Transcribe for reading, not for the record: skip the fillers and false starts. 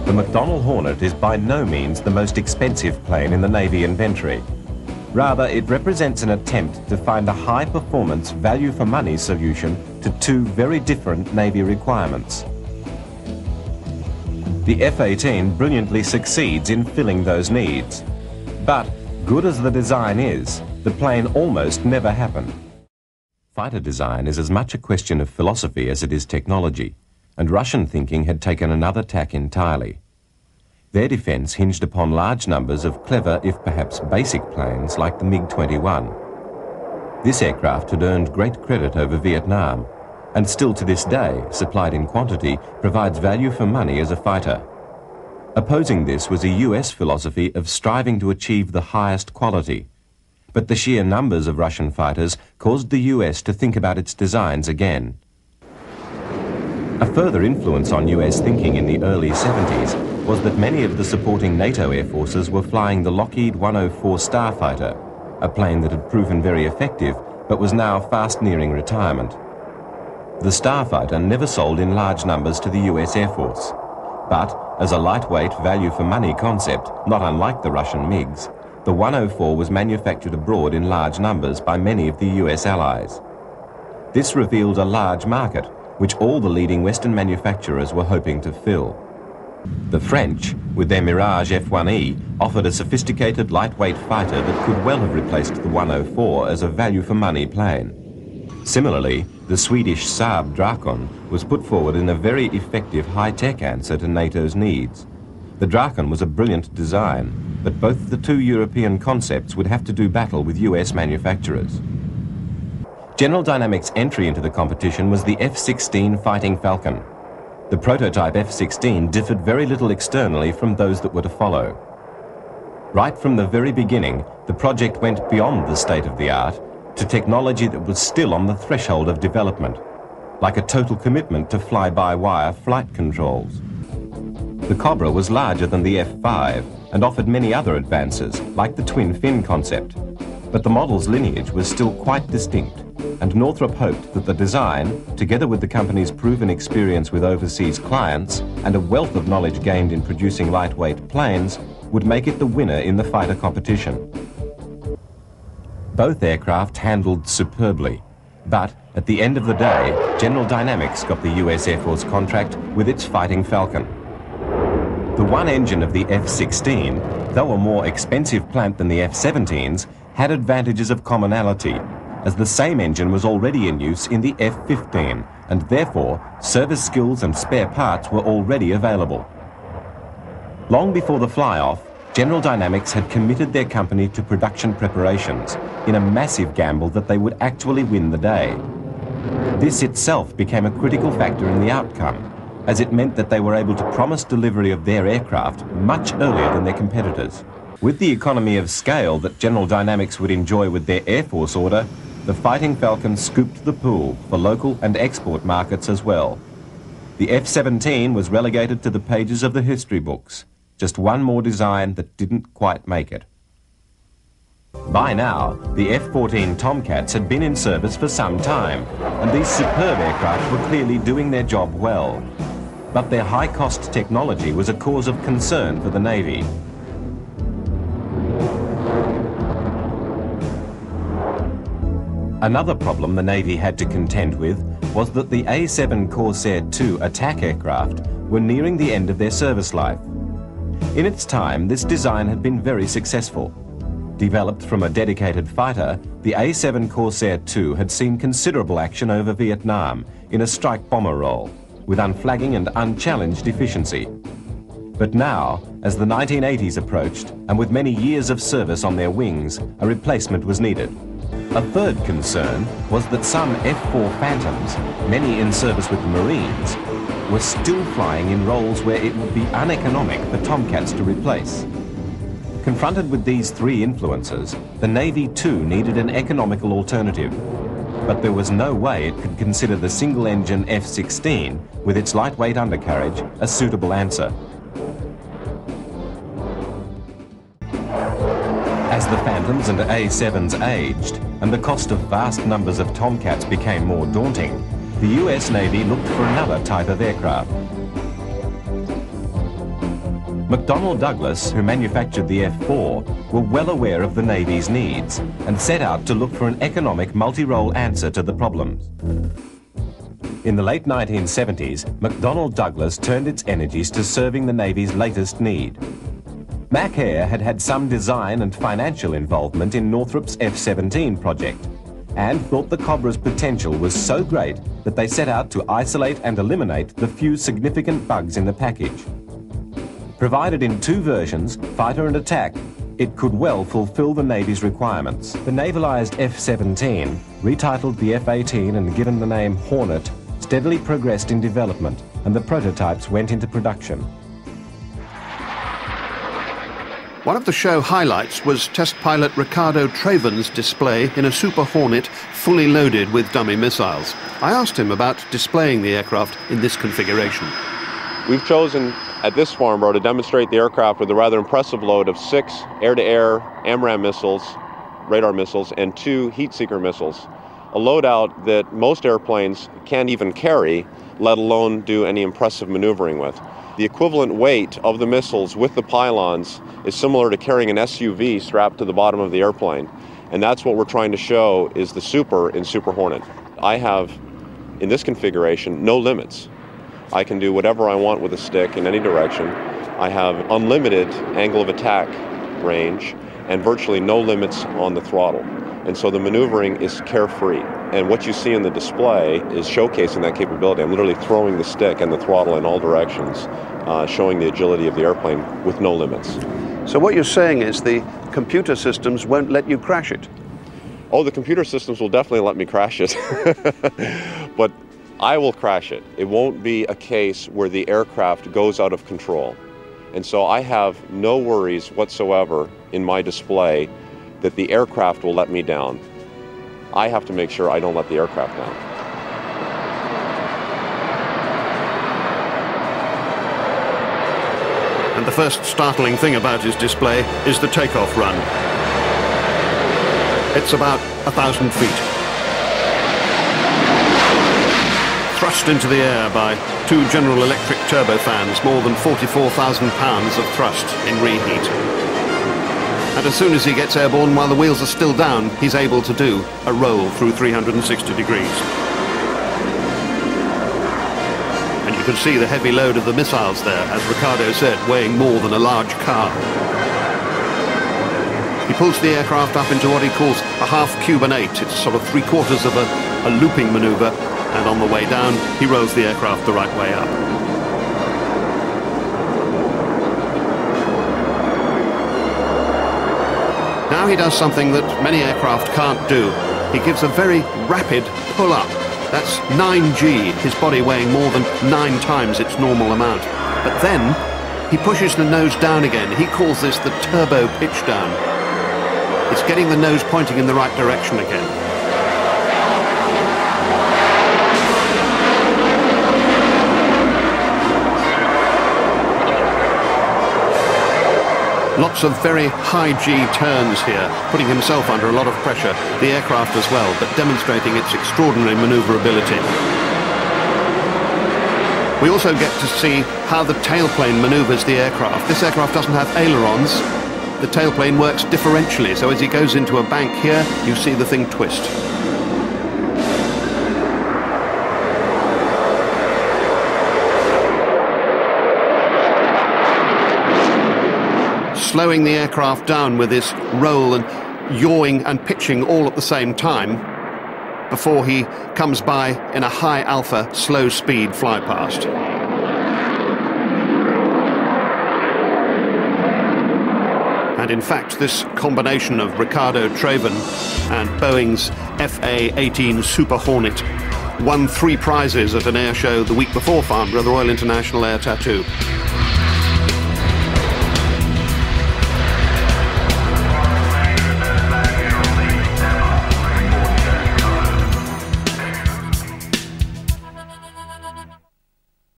The McDonnell Hornet is by no means the most expensive plane in the Navy inventory. Rather, it represents an attempt to find a high-performance, value-for-money solution to two very different Navy requirements. The F-18 brilliantly succeeds in filling those needs. But, good as the design is, the plane almost never happened. Fighter design is as much a question of philosophy as it is technology, and Russian thinking had taken another tack entirely. Their defence hinged upon large numbers of clever, if perhaps basic planes like the MiG-21. This aircraft had earned great credit over Vietnam, and still to this day, supplied in quantity, provides value for money as a fighter. Opposing this was a US philosophy of striving to achieve the highest quality. But the sheer numbers of Russian fighters caused the US to think about its designs again. A further influence on US thinking in the early 70s was that many of the supporting NATO air forces were flying the Lockheed 104 Starfighter, a plane that had proven very effective but was now fast nearing retirement. The Starfighter never sold in large numbers to the US Air Force, but as a lightweight value-for-money concept, not unlike the Russian MiGs, the 104 was manufactured abroad in large numbers by many of the US allies. This revealed a large market, which all the leading Western manufacturers were hoping to fill. The French, with their Mirage F-1E, offered a sophisticated lightweight fighter that could well have replaced the 104 as a value-for-money plane. Similarly, the Swedish Saab Drakon was put forward in a very effective high-tech answer to NATO's needs. The Drakon was a brilliant design, but both the two European concepts would have to do battle with US manufacturers. General Dynamics' entry into the competition was the F-16 Fighting Falcon. The prototype F-16 differed very little externally from those that were to follow. Right from the very beginning, the project went beyond the state-of-the-art to technology that was still on the threshold of development, like a total commitment to fly-by-wire flight controls. The Cobra was larger than the F-5 and offered many other advances, like the twin-fin concept, but the model's lineage was still quite distinct, and Northrop hoped that the design, together with the company's proven experience with overseas clients and a wealth of knowledge gained in producing lightweight planes, would make it the winner in the fighter competition. Both aircraft handled superbly, but at the end of the day, General Dynamics got the US Air Force contract with its Fighting Falcon. The one engine of the F-16, though a more expensive plant than the F-17's, had advantages of commonality, as the same engine was already in use in the F-15, and therefore service skills and spare parts were already available. Long before the fly-off, General Dynamics had committed their company to production preparations in a massive gamble that they would actually win the day. This itself became a critical factor in the outcome, as it meant that they were able to promise delivery of their aircraft much earlier than their competitors. With the economy of scale that General Dynamics would enjoy with their Air Force order, the Fighting Falcon scooped the pool for local and export markets as well. The F-17 was relegated to the pages of the history books, just one more design that didn't quite make it. By now, the F-14 Tomcats had been in service for some time, and these superb aircraft were clearly doing their job well. But their high-cost technology was a cause of concern for the Navy. Another problem the Navy had to contend with was that the A-7 Corsair II attack aircraft were nearing the end of their service life. In its time, this design had been very successful. Developed from a dedicated fighter, the A-7 Corsair II had seen considerable action over Vietnam in a strike bomber role, with unflagging and unchallenged efficiency. But now, as the 1980s approached, and with many years of service on their wings, a replacement was needed. A third concern was that some F-4 Phantoms, many in service with the Marines, were still flying in roles where it would be uneconomic for Tomcats to replace. Confronted with these three influences, the Navy too needed an economical alternative. But there was no way it could consider the single-engine F-16, with its lightweight undercarriage, a suitable answer. As the Phantoms and A-7s aged, and the cost of vast numbers of Tomcats became more daunting, the US Navy looked for another type of aircraft. McDonnell Douglas, who manufactured the F-4, were well aware of the Navy's needs and set out to look for an economic multi-role answer to the problems. In the late 1970s, McDonnell Douglas turned its energies to serving the Navy's latest need. Mac Air had had some design and financial involvement in Northrop's F-17 project and thought the Cobra's potential was so great that they set out to isolate and eliminate the few significant bugs in the package. Provided in two versions, fighter and attack, it could well fulfill the Navy's requirements. The navalized F-17, retitled the F-18 and given the name Hornet, steadily progressed in development, and the prototypes went into production. One of the show highlights was test pilot Ricardo Traven's display in a Super Hornet fully loaded with dummy missiles. I asked him about displaying the aircraft in this configuration. We've chosen at this farm row to demonstrate the aircraft with a rather impressive load of 6 air-to-air AMRAAM missiles, radar missiles, and 2 heat-seeker missiles. A loadout that most airplanes can't even carry, let alone do any impressive maneuvering with. The equivalent weight of the missiles with the pylons is similar to carrying an SUV strapped to the bottom of the airplane. And that's what we're trying to show is the Super in Super Hornet. I have, in this configuration, no limits. I can do whatever I want with a stick in any direction. I have unlimited angle of attack range and virtually no limits on the throttle. And so the maneuvering is carefree. And what you see in the display is showcasing that capability. I'm literally throwing the stick and the throttle in all directions, showing the agility of the airplane with no limits. So what you're saying is the computer systems won't let you crash it? Oh, the computer systems will definitely let me crash it. But I will crash it. It won't be a case where the aircraft goes out of control. And so I have no worries whatsoever in my display that the aircraft will let me down. I have to make sure I don't let the aircraft down. And the first startling thing about his display is the takeoff run. It's about 1,000 feet. Thrust into the air by 2 General Electric turbofans, more than 44,000 pounds of thrust in reheat. And as soon as he gets airborne, while the wheels are still down, he's able to do a roll through 360 degrees. And you can see the heavy load of the missiles there, as Ricardo said, weighing more than a large car. He pulls the aircraft up into what he calls a half Cuban 8. It's sort of 3/4 of a looping maneuver. And on the way down, he rolls the aircraft the right way up. Now he does something that many aircraft can't do. He gives a very rapid pull-up. That's 9G, his body weighing more than 9 times its normal amount. But then, he pushes the nose down again. He calls this the turbo pitch down. It's getting the nose pointing in the right direction again. Lots of very high G turns here, putting himself under a lot of pressure, the aircraft as well, but demonstrating its extraordinary maneuverability. We also get to see how the tailplane maneuvers the aircraft. This aircraft doesn't have ailerons. The tailplane works differentially, so as he goes into a bank here, you see the thing twist. Slowing the aircraft down with this roll and yawing and pitching all at the same time before he comes by in a high alpha, slow speed fly past. And in fact, this combination of Ricardo Traven and Boeing's F-18 Super Hornet won 3 prizes at an air show the week before Farnborough, the Royal International Air Tattoo.